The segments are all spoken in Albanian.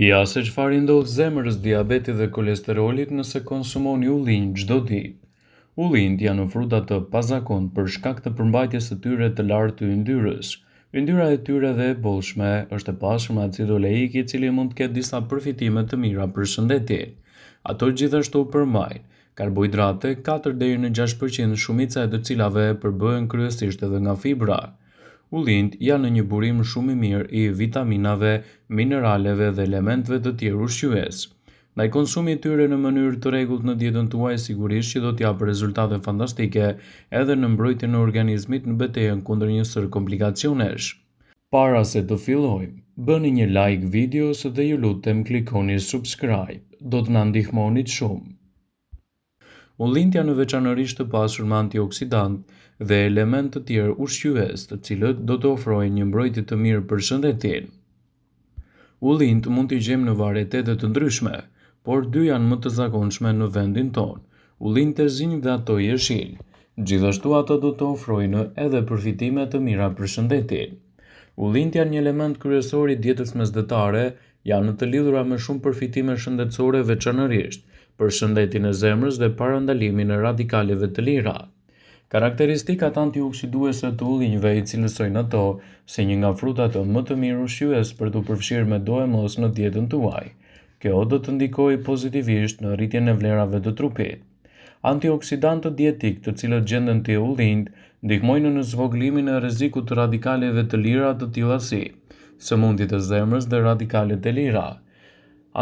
Ja se çfarë i ndodh zemrës, diabetit dhe kolesterolit nëse konsumoni ullinj çdo ditë. Ullinjt janë ofruta të pazakontë për shkak të përmbajtjes së tyre të lartë të yndyrës. Yndyra e tyre dhe e bollshme është e pasur me acid oleik, i cili mund të ketë disa përfitime të mira për shëndetin. Ato gjithashtu përmbajnë karbohidrate 4 deri në 6%, shumica e të cilave përbëhen kryesisht edhe nga fibra. Ullinjt janë një burim shumë i mirë i vitaminave, mineraleve dhe elementeve të tjerë ushqyes. Ndaj konsumi i tyre në mënyrë të rregullt në dietën tuaj sigurisht që do t'japë rezultate fantastike edhe në mbrojtjen e organizmit në betejën kundër një sër komplikacionesh. Para se të fillojmë, bëni një like videos dhe ju lutem klikoni subscribe. Do të na ndihmonit shumë. Ullinjt janë veçanërisht të pasur me antioksidant dhe elementë të tjerë ushqyes, të cilët do të ofrojnë një mbrojtje të mirë për shëndetin. Ullinjt mund t'i gjejmë në varietete të ndryshme, por dy janë më të zakonshme në vendin tonë: ullinjt e zinj dhe ato jeshil. Gjithashtu ato do të ofrojnë edhe përfitime të mira për shëndetin. Ullinjt janë një element kryesor i dietës mesdhetare, janë të lidhura me shumë përfitime shëndetësore, veçanërisht për shëndetin e zemrës dhe parandalimin e radikaleve të lira. Karakteristikat antioksiduese të ullinjve i cilësojnë ato si një nga frutat më të mirë ushqyes për t'u përfshirë me do e mos në dietën tuaj. Kjo do të ndikojë pozitivisht në rritjen e vlerave të trupit. Antioksidantët dietik, të cilët gjenden te ullinjt, ndihmojnë në zvogëlimin e rrezikut të radikaleve të lira të tilla si sëmundjet e zemrës dhe radikalet e lira.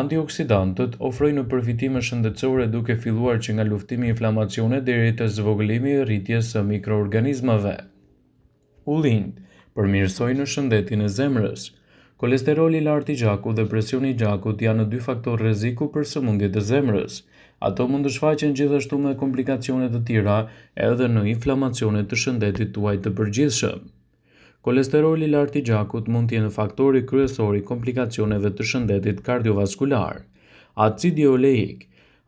Antioksidantët ofrojnë përfitime shëndetësore duke filluar që nga luftimi i inflamacionit deri te zvogëlimi i rritjes së mikroorganizmave. Ullinjt përmirësojnë shëndetin e zemrës. Kolesteroli i lartë i gjakut dhe presioni i gjakut janë dy faktorë rreziku për sëmundjet e zemrës. Ato mund të shfaqen gjithashtu me komplikacione të tjera edhe në inflamacione të shëndetit tuaj të përgjithshëm. Kolesteroli i lartë i gjakut mund të jenë faktori kryesor i komplikacioneve të shëndetit kardiovaskular. Acidi oleik.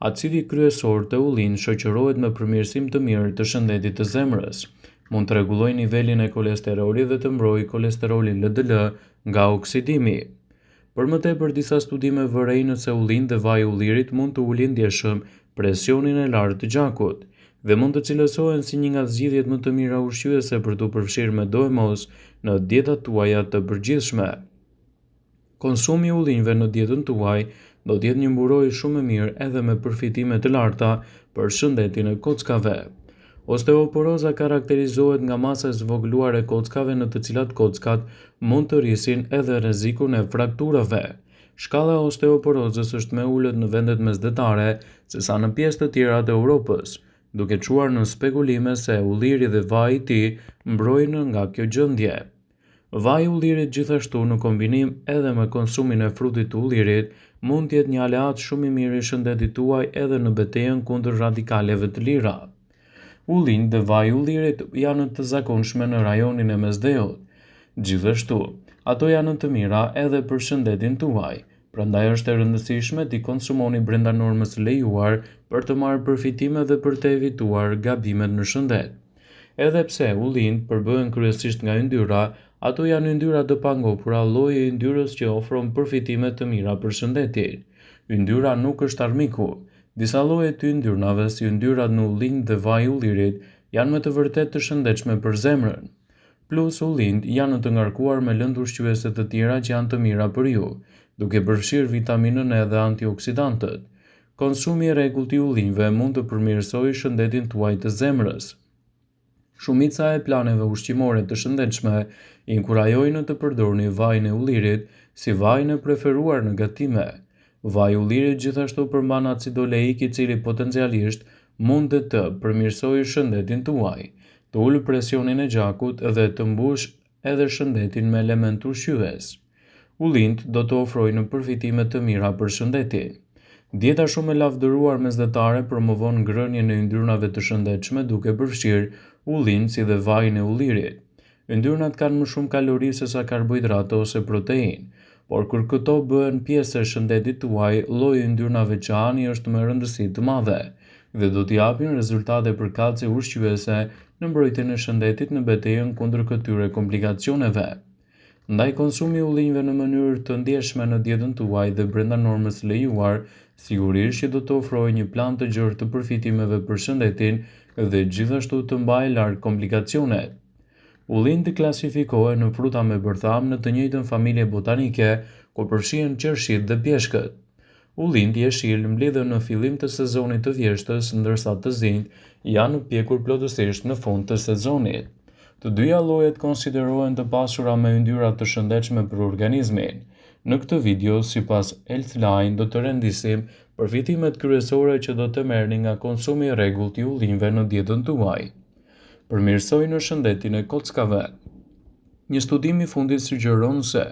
Acidi kryesor të ullinjt shoqërohet me përmirësim të mirë të shëndetit të zemrës. Mund të rregullojë nivelin e kolesterolit dhe të mbrojë kolesterolin LDL nga oksidimi. Për më tepër, disa studime vërejnë se ullinjt dhe vaji i ullirit mund të ulin ndjeshëm presionin e lartë të gjakut dhe mund të cilësohen si një nga zgjidhjet më të mira ushqyese për t'u përfshirë me do e mos në dietat tuaja të përgjithshme. Konsumi i ullinjve në dietën tuaj do të jetë një mburojë shumë e mirë edhe me përfitime të larta për shëndetin e kockave. Osteoporoza karakterizohet nga masa e zvogëluar e kockave, në të cilat kockat mund të rrisin edhe rrezikun e frakturave. Shkalla e osteoporozës është më e ulët në vendet mesdhetare sesa në pjesë të tjera të Europës, duke çuar në spekulime se ulliri dhe vaji i tij mbrojnë nga kjo gjendje. Vaji i ullirit gjithashtu në kombinim edhe me konsumin e frutit të ullirit mund të jetë një aleat shumë i mirë i shëndetit tuaj edhe në betejën kundër radikaleve të lira. Ullinjt dhe vaji i ullirit janë të zakonshme në rajonin e Mesdheut. Gjithashtu, ato janë të mira edhe për shëndetin tuaj, prandaj është e rëndësishme t'i konsumoni brenda normës së lejuar për të marrë përfitime dhe për të evituar gabimet në shëndet. Edhe pse ullinjt përbëhen kryesisht nga yndyra, ato janë yndyra të pangopura, lloji i yndyrës që ofron përfitime të mira për shëndetin. Yndyra nuk është armiku. Disa lloje të yndyrnave, si yndyrat në ullinj dhe vaji i ullirit, janë me të vërtetë të shëndetshme për zemrën. Plus, ullinjt janë të ngarkuar me lëndë ushqyese të tjera që janë të mira për ju, duke përfshirë vitaminën E dhe antioksidantët. Konsumi i rregullt i ullinjve mund të përmirësojë shëndetin tuaj të zemrës. Shumica e planeve ushqimore të shëndetshme inkurajojnë të përdorni vajin e ullirit si vajin e preferuar në gatime. Vaji i ullirit gjithashtu përmban acid oleik, i cili potencialisht mund të përmirësojë shëndetin tuaj, të ulë presionin e gjakut dhe të mbush edhe shëndetin me element ushqyes. Ullinjt do të ofrojnë përfitime të mira për shëndetin. Dieta shumë e lavdëruar mesdhetare promovon ngrënien e yndyrnave të shëndetshme duke përfshirë ullinj si dhe vajin e ullirit. Yndyrnat kanë më shumë kalori sesa karbohidrate ose proteinë, por kur këto bëhen pjesë e shëndetit tuaj, lloji i yndyrnave që hani është me rëndësi të madhe dhe do t'i japin rezultate përkatëse ushqyese në mbrojtjen e shëndetit në betejën kundër këtyre komplikacioneve. Ndaj konsumi i ullinjve në mënyrë të ndjeshme në dietën tuaj dhe brenda normës së lejuar, sigurisht që do të ofrojë një plan të gjerë të përfitimeve për shëndetin dhe gjithashtu të mbajë larg komplikacionet. Ullinjt klasifikohen në fruta me bërtham në të njëjtën familje botanike, ku përfshihen qershit dhe pjeshkët. Ullinjt jeshil mbledhen në fillim të sezonit të vjeshtës, ndërsa të zinjt janë pjekur plotësisht në fund të sezonit. Të dyja llojet konsiderohen të pasura me yndyrra të shëndetshme për organizmin. Në këtë video, sipas Healthline, do të rendisim përfitimet kryesore që do të merrni nga konsumi i rregullt i ullinjve në dietën tuaj. Përmirësojnë shëndetin e kockave. Një studim i fundit sugjeron se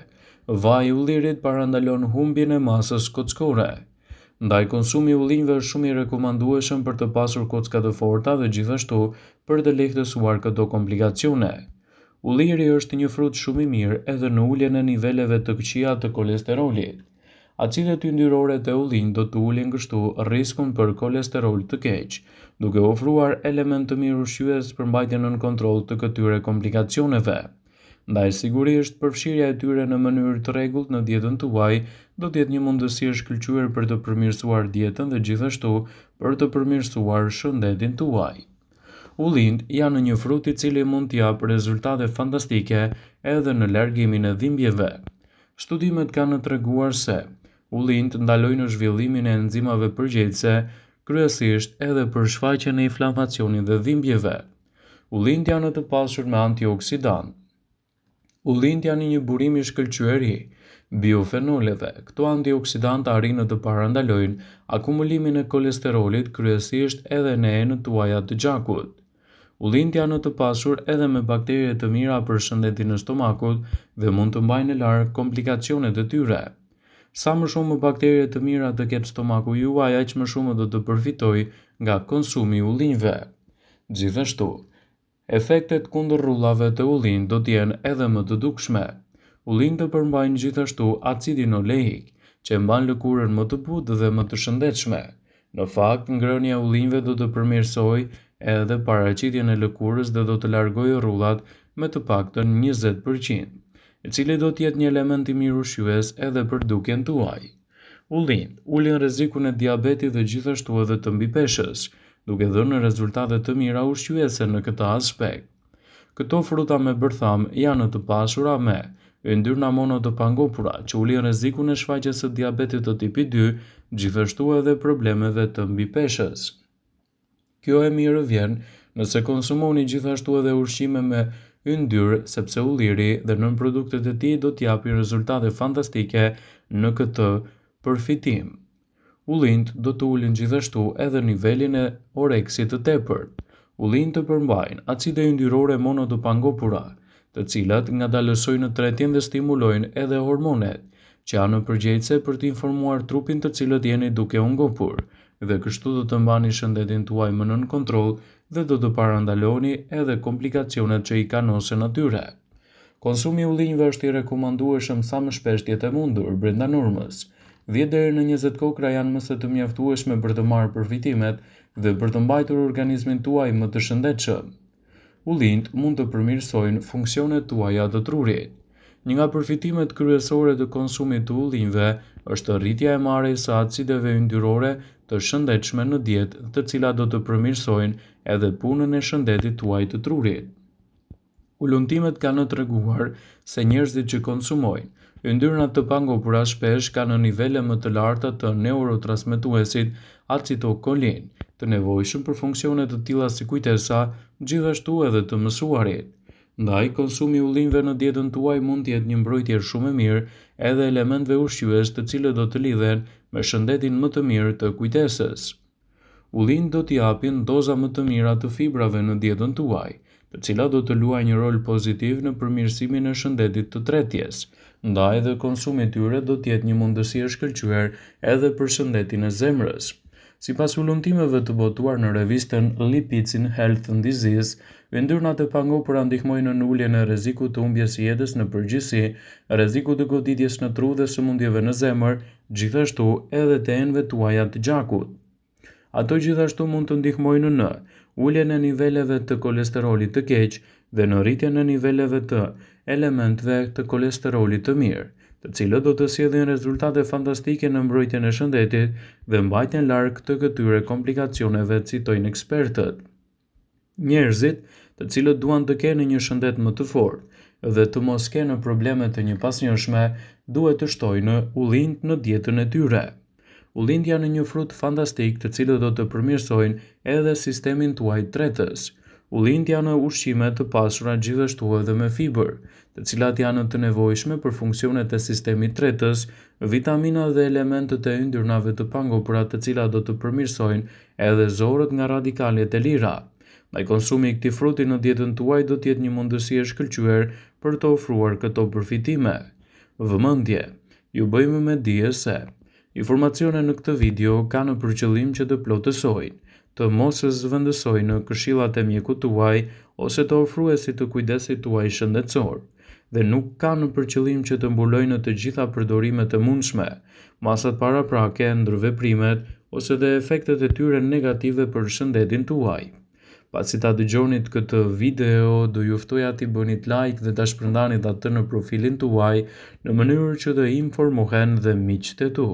vaji i ullirit parandalon humbjen e masës kockore. Ndaj konsumi i ullinjve është shumë i rekomandueshëm për të pasur kocka të forta dhe gjithashtu për të lehtësuar këto komplikacione. Ulliri është një frut shumë i mirë edhe në uljen e niveleve të këqija të kolesterolit. Acidet yndyrore të ullinjit do të ulin kështu rrezikun për kolesterol të keq, duke ofruar element të mirë ushqyes për mbajtjen nën kontroll të këtyre komplikacioneve. Ndaj sigurisht, përfshirja e tyre në mënyrë të rregullt në dietën tuaj do të jetë një mundësi e shkëlqyer për të përmirësuar dietën dhe gjithashtu për të përmirësuar shëndetin tuaj. Ullinjt janë një frut i cili mund të japë rezultate fantastike edhe në largimin e dhimbjeve. Studimet kanë treguar se ullinjt ndalojnë zhvillimin e enzimave përgjegjëse, kryesisht edhe për shfaqjen e inflamacionit dhe dhimbjeve. Ullinjt janë të pasur me antioksidant. Ullinjt janë një burim i shkëlqyer i biofenoleve. Këto antioksidantë arrin të parandalojnë akumulimin e kolesterolit, kryesisht edhe në enët tuaja të gjakut. Ullinjt janë të pasur edhe me baktere të mira për shëndetin e stomakut dhe mund të mbajnë larg komplikacionet e tyre. Sa më shumë baktere të mira të ketë stomaku juaj, aq më shumë do të përfitojë nga konsumi i ullinjve. Gjithashtu, efektet kundër rrullave të ullinjit do të jenë edhe më të dukshme. Ullinjt përmbajnë gjithashtu acidin oleik, që mban lëkurën më të butë dhe më të shëndetshme. Në fakt, ngrënia e ullinjve do të përmirësojë edhe paraqitjen e lëkurës dhe do të largojë rrullat me të paktën 20%, i cili do të jetë një element i mirë ushqyes edhe për dukjen tuaj. Ullinjt ulin rrezikun e diabetit dhe gjithashtu edhe të mbipeshës, duke dhënë rezultate të mira ushqyese në këtë aspekt. Këto fruta me bërtham janë të pasura me yndyrna mono të pangopura, që ulin rrezikun e shfaqjes së diabetit të tipit 2, gjithashtu edhe problemeve të mbipeshës. Kjo e mirë vjen nëse konsumoni gjithashtu edhe ushqime me yndyrë, sepse ulliri dhe nënproduktet e tij do t'japin rezultate fantastike në këtë përfitim. Ullinjt do të ulin gjithashtu edhe nivelin e oreksit të tepërt. Ullinjt përmbajnë acide yndyrore mono të pangopura, të cilat ngadalësojnë tretjen dhe stimulojnë edhe hormonet, që janë përgjegjëse për të informuar trupin të cilët jeni duke u ngopur, dhe kështu do të mbani shëndetin tuaj më nën kontroll dhe do të parandaloni edhe komplikacionet që i kanosen atyre. Konsumi i ullinjve është i rekomandueshëm sa më shpesh të jetë e mundur brenda normës. 10 deri në 20 kokra janë mëse të mjaftueshme për të marrë përfitimet dhe për të mbajtur organizmin tuaj më të shëndetshëm. Ullinjt mund të përmirësojnë funksionet tuaja të trurit. Një nga përfitimet kryesore të konsumit të ullinjve është rritja e marrjes së acideve yndyrore të shëndetshme në dietë, të cilat do të përmirësojnë edhe punën e shëndetit tuaj të trurit. Uluntimet kanë treguar se njerëzit që konsumojnë yndyrna të pangopura shpesh kanë nivele më të larta të neurotransmetuesit acetylkolin, të nevojshëm për funksione të tilla si kujtesa, gjithashtu edhe të mësuarit. Ndaj, konsumi i ullinjve në dietën tuaj mund të jetë një mbrojtje shumë e mirë edhe elementeve ushqyes të cilët do të lidhen me shëndetin më të mirë të kujtesës. Ullinjt do t'i japin doza më të mira të fibrave në dietën tuaj, të cilat do të luajnë një rol pozitiv në përmirësimin e shëndetit të tretjes. Ndaj dhe konsumi i tyre do të jetë një mundësi e shkëlqyer edhe për shëndetin e zemrës. Sipas uluntimeve të botuar në revistën Lipids in Health and Disease, yndyrnat e pangopura ndihmojnë në uljen e rrezikut të humbjes së jetës në përgjithësi, rrezikut të goditjes në tru dhe sëmundjeve në zemër, gjithashtu edhe të enëve tuaja të gjakut. Ato gjithashtu mund të ndihmojnë në uljen e niveleve të kolesterolit të keq dhe në rritjen e niveleve të elementëve të kolesterolit të mirë, të cilët do të sjellin rezultate fantastike në mbrojtjen e shëndetit dhe mbajtjen larg të këtyre komplikacioneve, citojnë ekspertët. Njerëzit të cilët duan të kenë një shëndet më të fortë dhe të mos kenë probleme të njëpasnjëshme, duhet të shtojnë ullinjt në dietën e tyre. Ullinjt janë një frut fantastik të cilët do të përmirësojnë edhe sistemin tuaj tretës. Ullinjt janë ushqime të pasura gjithashtu edhe me fibër, të cilat janë të nevojshme për funksionet e sistemit tretës, vitamina dhe elementet e yndyrnave të pangopura të cilat do të përmirësojnë edhe zorët nga radikalet e lira. Ndaj konsumi i këtij fruti në dietën tuaj do të jetë një mundësi e shkëlqyer për të ofruar këto përfitime. Vëmendje, ju bëjmë me dije se informacionet në këtë video kanë për qëllim që të plotësojnë, të mos zëvendësojnë këshillat e mjekut tuaj ose të ofruesit të kujdesit tuaj shëndetësor, dhe nuk kanë për qëllim që të mbulojnë të gjitha përdorimet e mundshme, masat paraprake, ndërveprimet ose dhe efektet e tyre negative për shëndetin tuaj. Pasi ta dëgjonit këtë video, do ju ftoja t'i bënit like dhe ta shpërndanit atë në profilin tuaj në mënyrë që të informohen dhe miqtë e tu.